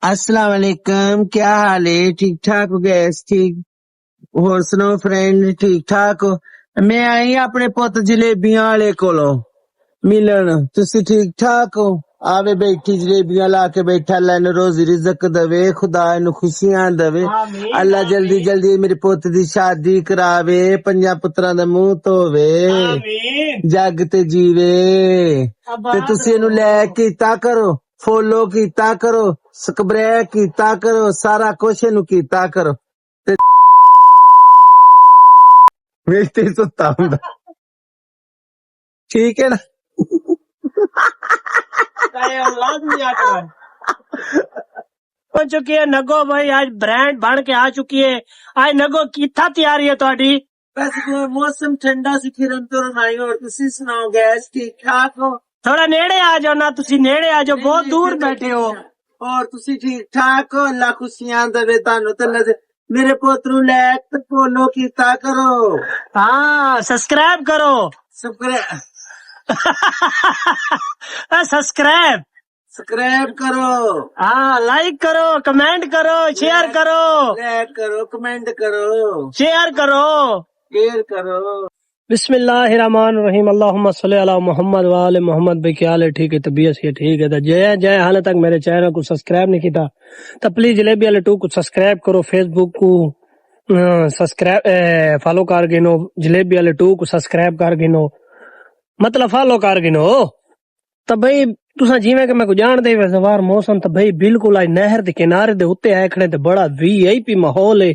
السلام علیکم، کیا حال ہے؟ ٹھیک ٹھاک ہو گیس؟ ٹھیک ہو سنو فرینڈ؟ ٹھیک ٹھاک ہو؟ میں آئی اپنے پوت جلیبیاں والے کولو ملن، تسی ٹھیک ٹھاک ہو؟ آوے بیٹھی جلیبیاں لا کے بیٹھا، اللہ نو روزی رزق دوے، خدا نو خوشیاں دوے، اللہ جلدی جلدی میرے پوت دی شادی کراوے، 5 پتراں دا منہ دھووے، جگ تے جیوے تے تسی اینو لے کیتا کرو، فولو کیتا کرو، سبسکرائب کیتا کرو، سارا کچھ اینو کیتا کرو تے ویستے ستا ہوندا، ٹھیک ہے نا؟ ہو چکی ہے نگو بھائی، آج برانڈ بن کے آ چکی ہے. آج نگو کتھا تیاری ہے تہاڈی؟ بس موسم ٹھنڈا سی پھرن ترن آئی، اور تسی سناؤ گیس ٹھیک ٹھاک ہو؟ تھوڑا نیڑے آ جاؤ نا، تسی نیڑے آ جاؤ، بہت دور بیٹھے ہو. اور تسی ٹھیک ٹھاک ہو؟ اللہ خوشیاں دے تانوں تے اللہ دے میرے پوترو لائک تے فالو کیتا کرو، ہاں سبسکرائب کرو. سبسکرائب سبسکرائب کرو، ہاں، لائک کرو، کمنٹ کرو، شیئر کرو، لائک کرو، کمنٹ کرو، شیئر کرو. شیئر کرو. بسم اللہ الرحمن الرحیم. اللہم صلی علی محمد وآل محمد. بھائی کیا حال ہے؟ ٹھیک ہے؟ طبیعت سے ٹھیک ہے؟ جے حال تک میرے چینل کو سبسکرائب نہیں کیتا تو پلیز جلیبی والے 2 کو سبسکرائب کرو، فیس بک کو سبسکرائب فالو کر گنو، جلیبی والے 2 کو سبسکرائب کر گنو، مطلب فالو کر گنو. تو بھائی تساں جیویں کہ میں کو جان دے وار موسم تو بھائی بالکل آج نہر دے کنارے دے اوتے آئے کھڑے تے بڑا وی آئی پی ماحول ہے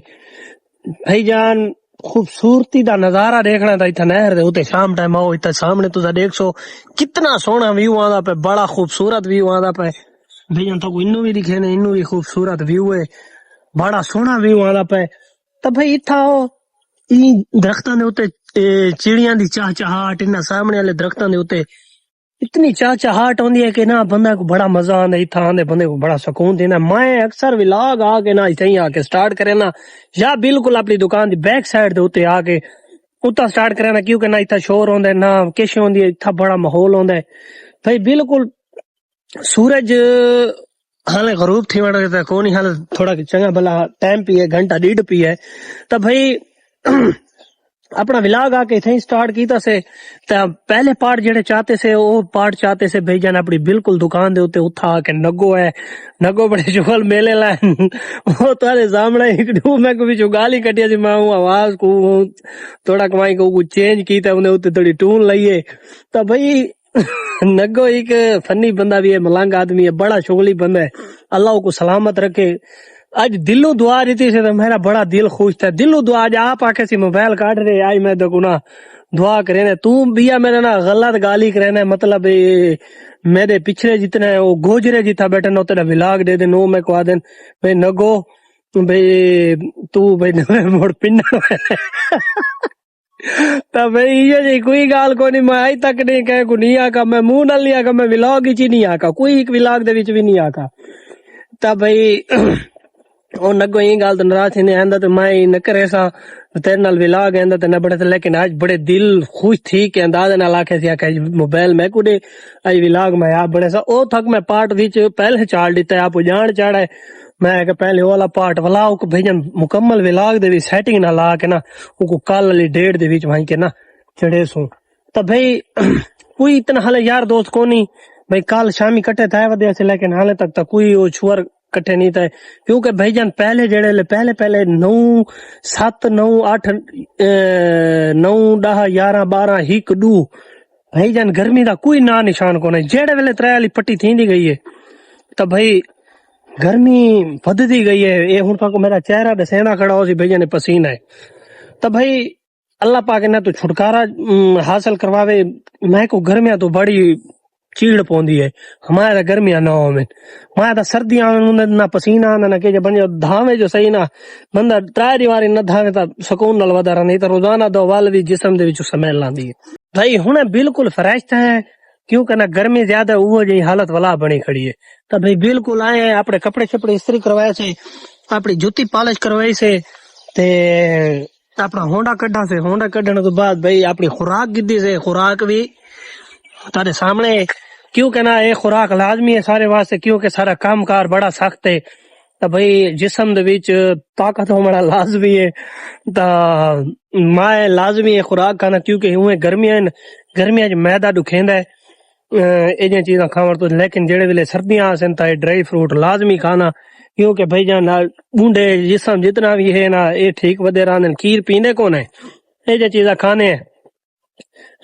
بھائی جان. خوبصورتی دا نظارہ دیکھنا تھا اتنا نہر دے اوتے شام ٹائم آؤ، اتنا سامنے تساں دیکھ سو کتنا سوہنا ویو آندا پہ، بڑا خوبصورت ویو آندا پہ بھائی جان. تو انو بھی دکھے نے، انو بھی خوبصورت ویو ہے، بڑا سوہنا ویو آندا پہ. تو بھائی اتھا آؤ، درختاں دے اوتے چڑیاں دی چہچہاٹ، انہاں سامنے والے درختاں دے اوتے اتنی چہچہاٹ ہوندی ہے کہ نا بندہ کو بڑا مزہ آندا، اتھا آندے بندے کو بڑا سکون دینا. میں اکثر ولاگ آ کے نا اتھے ہی آ کے سٹارٹ کرے نا، یا بالکل اپنی دکان دی بیک سائڈ دے اوتے آ کے اتھا سٹارٹ کرے نا، کیونکہ نہ اتھا شور ہوندا ہے نہ کش ہوندی ہے، اتھا بڑا ماحول ہوندا ہے بھائی. بالکل سورج حالے غروب تھی وڑ تے کونی، حال تھوڑا چنگا بھلا ٹائم پی ہے، گھنٹہ ڈیڑھ پی ہے. تو بھائی اپنا ولاگ آ کے اتھے سٹارٹ کیتا سے. تے پہلے پارٹ جڑے چاہتے سے وہ پارٹ چاہتے سے بھائی جان اپنی بالکل دکان دے اوتے اتھا آ کے نگو ہے، نگو بڑے چغل میلے لائن وہ تارے سامنے ایک دو میں کو بھی گالی کٹیا سی، میں آواز کو تھوڑا کمائی کو چینج کیتا انہیں اوتے تھوڑی ٹون لئیے. تو بھائی نگو ایک فنی بندہ بھی ہے، ملنگ آدمی ہے، بڑا شغلی بندہ ہے، اللہ کو سلامت رکھے. آج دلو دعا دیتی سے تو میرا بڑا دل خوش تھا. دلو دعا آج آپ آ کے سی موبائل کاٹ رہے، آج میں دیکھو نا دعا کرے نا تو بیا میرے نا غلط گالی کرے نا، مطلب میرے پچھلے جتنے وہ گوجرے جتا بیٹھے نا تیرا ولاگ دے دے نو میں کو آدن بھائی نگو بھائی تو بھائی موڑ پنڈا تو بھائی یہ جی کوئی گال کو نہیں، میں آج تک نہیں کہے کو نہیں آکا، میں منہ نہ لیا میں ولاگ ہی نہیں آکا، کوئی ایک ولاگ دے وچ بھی نہیں آکا. تو بھائی وہ نگو یہ گال تو ناراض نہیں آندا تو میں نہ کرے سا تیرے نال ولاگ آندا تے نہ بڑے، لیکن آج بڑے دل خوش تھی کہ اندازے نال آکھے سی کہ موبائل میں کو دے آج ولاگ میں آپ بڑے سا او تھک میں پارٹ وچ پہلے چال دیتا ہے، آپ جان چاڑا ہے میں کہ پہلے والا پارٹ ولاگ کو بھیجن مکمل ولاگ دے وی سیٹنگ نہ لا کے نا او کو کل والی ڈیٹ دے وچ وہیں کے نا چڑے سو. تو بھائی کوئی اتنا حال یار دوست کو نہیں بھائی کل شامی کٹے تھے ودیا سے، لیکن حالے تک تو کوئی وہ چھوار کٹے نہیں تھے، کیونکہ بھائی جان پہلے جڑے پہلے 9 7 9 8 9 10 11 12 1 2 بھائی جان گرمی دا کوئی نا نشان کو نہیں. جیڑے ویلے 3 والی پٹی تھیندی گئی ہے تو بھائی گرمی ودتی گئی ہے. یہ ہن تک میرا چہرہ تے سینا کھڑا ہو سی بھائی جان پسینہ ہے. تو بھائی اللہ پاک نے تو چھٹکارا حاصل کرواوے. میں کو گرمیاں تو بڑی چیڑ پوندی ہے، ہمارا گرمیاں نہ ہو میں تو سردیاں نہ پسینہ آندا نہ کہ بن دھاوے جو صحیح نہ بندہ 3 دیواری نہ دھاوے تا سکون نال ودا رہندا، نہیں تو روزانہ دو وال دی جسم دے وچ سمیل لاندی ہے. بھائی ہن بالکل فریش ہے کیونکہ نہ گرمی زیادہ وہ جی حالت ولا بنی کھڑی ہے. تو بھائی بالکل آئے ہیں، اپنے کپڑے شپڑے استری کروائے سے، اپنی جوتی پالش کروائی سے، تے اپنا ہونڈا کڈا سے، ہونڈا کڈنے تو بعد بھائی اپنی خوراک گدی سے، خوراک بھی تارے سامنے کیونکہ نا یہ خوراک لازمی ہے سارے واسطے، کیونکہ سارا کام کار بڑا سخت ہے، تو بھئی جسم دے وچ طاقت ہونا لازمی ہے، تا مائے لازمی ہے خوراک کھانا، کیونکہ ہوئے گرمیاں میدا دکھیندا ہے یہ چیزاں کھاون تو، لیکن جڑے ویلے سردیاں آسن تا ڈرائی فروٹ لازمی کھانا، کیونکہ بھائی جان بونڈے جسم جتنا بھی ہے نا یہ ٹھیک ودے رہندے، کھیر پیندے کون ہے، یہ چیزاں کھانے ہیں،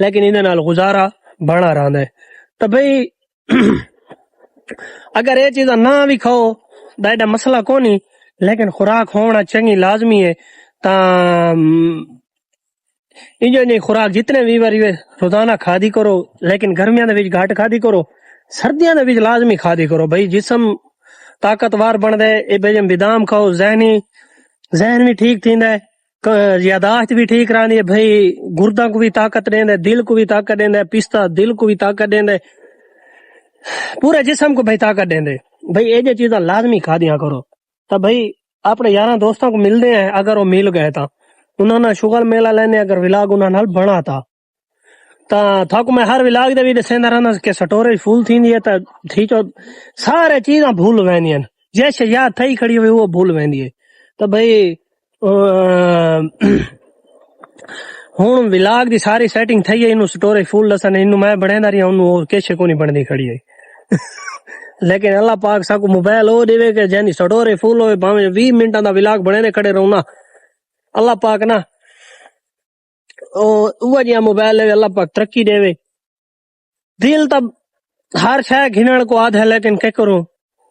لیکن انہاں نال گزارا بنا رہندا ہے۔ تو بھئی اگر یہ چیزاں نہ بھی کھاؤ تو ایڈا مسئلہ کونی، لیکن خوراک ہونا چنگی لازمی ہے، تا انجو خوراک جتنے بھی باری روزانہ کھا دی کرو، لیکن گرمیاں دے وچ گھٹ کھا دی کرو، سردیاں دے وچ لازمی کھا دی کرو، بھئی جسم طاقتور بن دے، اے بھئی بادام کھاؤ، ذہن بھی ٹھیک تھیندا ہے، یاداشت بھی ٹھیک رہندی ہے، بھئی گرداں کو بھی طاقت دیندا ہے، دل کو بھی طاقت دیندا ہے، پستہ دل کو بھی طاقت دیندا ہے، پورے جسم کو بھئی طاقت دیندا ہے، بھئی یہ چیزاں لازمی کھا دیا کرو۔ تو بھئی اپنے یاراں دوستاں کو ملدے ہیں، اگر وہ مل گئے تا انہاں نال شغل میلہ لینے، اگر ولاگ انہاں نال بنا تا تھاکو میں ہر ولاگ دے بھی دسیندا رہنا کہ سٹوریج فل تھیندی ہے، تا ٹھیک سارے چیزاں بھول ویندیاں، جیسے یاد تھئی کھڑی ہوئی وہ بھول ویندی ہے۔ تو بھئی ہوں ولاگ دی ساری سیٹنگ تھئی ہے، انہوں سٹوریج فل دسن، انہوں میں بڑھیندا رہیا، انہوں کیسے کو نہیں بندی کھڑی ہے لیکن اللہ پاک ساکو موبائل ہو دے کہ جانی سٹوریج فل ہوئے، بھاویں 20 منٹاں دا ولاگ بنے کھڑے رہنا، اللہ پاک نا اوہ جہاں موبائل ہے، اللہ پاک ترقی دے وے۔ دل تب ہر شے گھنن کو آدھ ہے، لیکن کیا کروں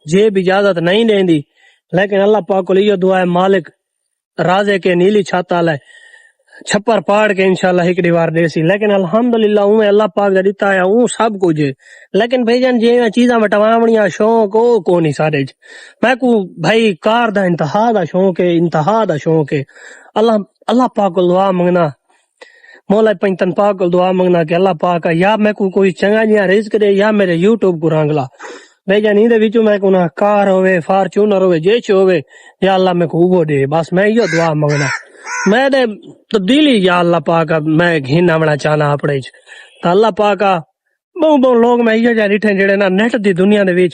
جیب اجازت نہیں دیں دی، لیکن اللہ پاک کو لیو دعا ہے مالک رازے کے نیلی چھت والے چھپر پاڑ کے انشاءاللہ ایک دیوار دے سی، لیکن الحمدللہ اوہ اللہ پاک دا دیتا ہے، اوہ سب کچھ ہے، لیکن بھائی جان جی چیزاں وٹواونیاں شوق او کونی سارے میں کو بھائی کار دا انتہا دا شوق ہے، انتہا دا شوق ہے۔ اللہ پاک کو دعا منگنا، مولا پنجتن پاک کو دعا منگنا کہ اللہ پاک یا میں کو کوئی چنگا جہاں رزق دے، یا میرے یوٹیوب کو رنگلا بھائی جان دے وچوں میں کو نہ کار ہوے، فارچونر ہوے، جیچ ہوے، یا اللہ میں کو وہ دے، بس میں یہ دعا منگنا، میں دے تبدیلی یا اللہ پاک میں گھن آونا چاہنا اپنے تو اللہ پاک بہت لوگ میں یہ جا ریٹھے جڑے نا نیٹ دی دنیا دے وچ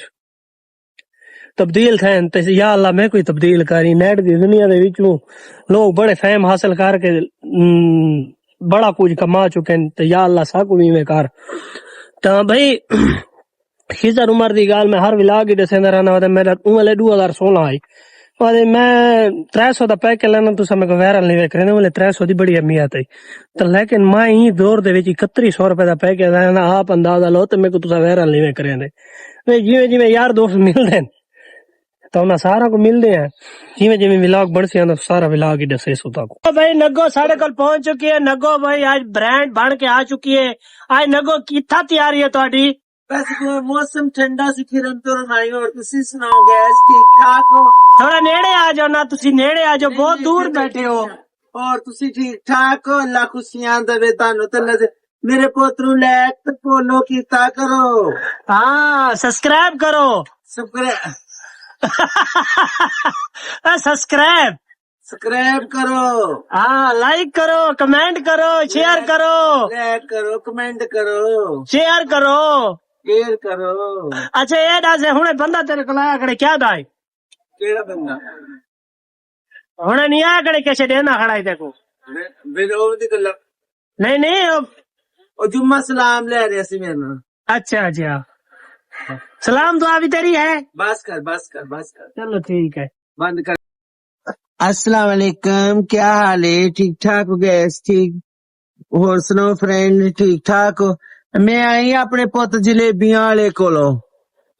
تبدیل تھے، تے یا اللہ میں کوئی تبدیل کری نیٹ دی دنیا دے وچوں لوگ بڑے فہم حاصل کر کے بڑا کچھ کما چکے ہیں، تو یا اللہ سا کو بھی کر۔ تو بھائی خضر عمر دی گال میں ہر ولاگ ہی دسیندا رہنا، میرا اولے 2016 آئی میں 300 دا پیک لینا، تو میں کو وائرل نہیں ویکھ رہے ملے 300 دی بڑی اہمیت ہے، تو لیکن میں ہی دور دے وچ 3100 روپے دا پیک لینا، آپ اندازہ لو تو میں کو تسا وائرل نہیں ویکھ رہے، جویں جویں یار دوست ملدے تو انہاں سارا کو ملدے ہیں، جویں جویں ولاگ بن سی سارا ولاگ ہی دسے سو تک۔ بھائی نگو ساڈے کول پہنچ چکی ہے، نگو بھائی آج برانڈ بن کے آ چکی ہے، آج نگو کتھا تیاری ہے تہاڈی؟ بس موسم ٹھنڈا سی پھرن ترن آئی، اور تسی سناؤ گیس ٹھیک ٹھاک ہو؟ تھوڑا نیڑے آ جاؤ نا، تسی نیڑے آ جاؤ، بہت دور بیٹھے ہو۔ اور تسی ٹھیک ٹھاک ہو؟ اللہ خوشیاں دے تانوں تے میرے پوترو لائک تے فالو کیتا کرو، ہاں سبسکرائب کرو سبسکرائب کرو، ہاں لائک کرو، کمنٹ کرو، شیئر کرو، لائک کرو، کمنٹ کرو، شیئر کرو۔ شیئر کرو۔ اچھا یہ دس ہوں بندہ تیرے کو آیا کھڑے کیا دائے؟ کیڑا بندہ؟ ہوں نہیں آیا کھڑے کیسے دینا کھڑا ہے دیکھو؟ نہیں نہیں او جمعہ سلام لے رہے سی میرے نال۔ اچھا اچھا سلام دعا بھی تیری ہے؟ بس کر بس کر بس کر، چلو ٹھیک ہے بند کر۔ السلام علیکم، کیا حال ہے؟ ٹھیک ٹھاک ہو گیس ٹھیک؟ اور سنو فرینڈ ٹھیک ٹھاک ہو؟ میں آئی اپنے پوت جلیبیاں والے کولو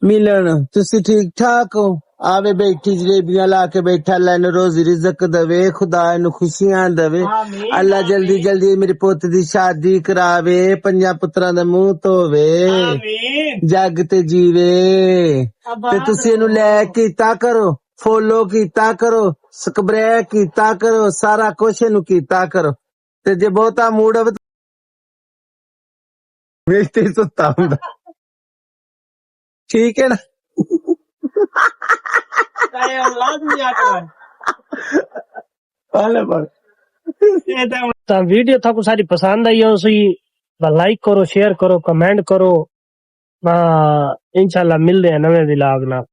ملن، تسی ٹھیک ٹھاک ہو؟ آوے بیٹھی جلیبیاں لا کے بیٹھا، اللہ نے روزی رزق دے، خدا نو خوشیاں دے، اللہ جلدی جلدی میرے پوت دی شادی کراوے، 5 پتراں دا منہ دھووے، جگ تے جیوے، تے تسی اینو لائک کیتا کرو، فالو کیتا کرو، سبسکرائب کیتا کرو، سارا کچھ اینو کیتا کرو، تے جے بہتا موڈ ہوے ویستے ہی ستا ہوں، ٹھیک ہے نا؟ ویڈیو تھا کو ساری پسند آئی ہو سی لائک کرو، شیئر کرو، کمنٹ کرو، ہاں انشاءاللہ ملتے ہیں نویں ولاگ نال.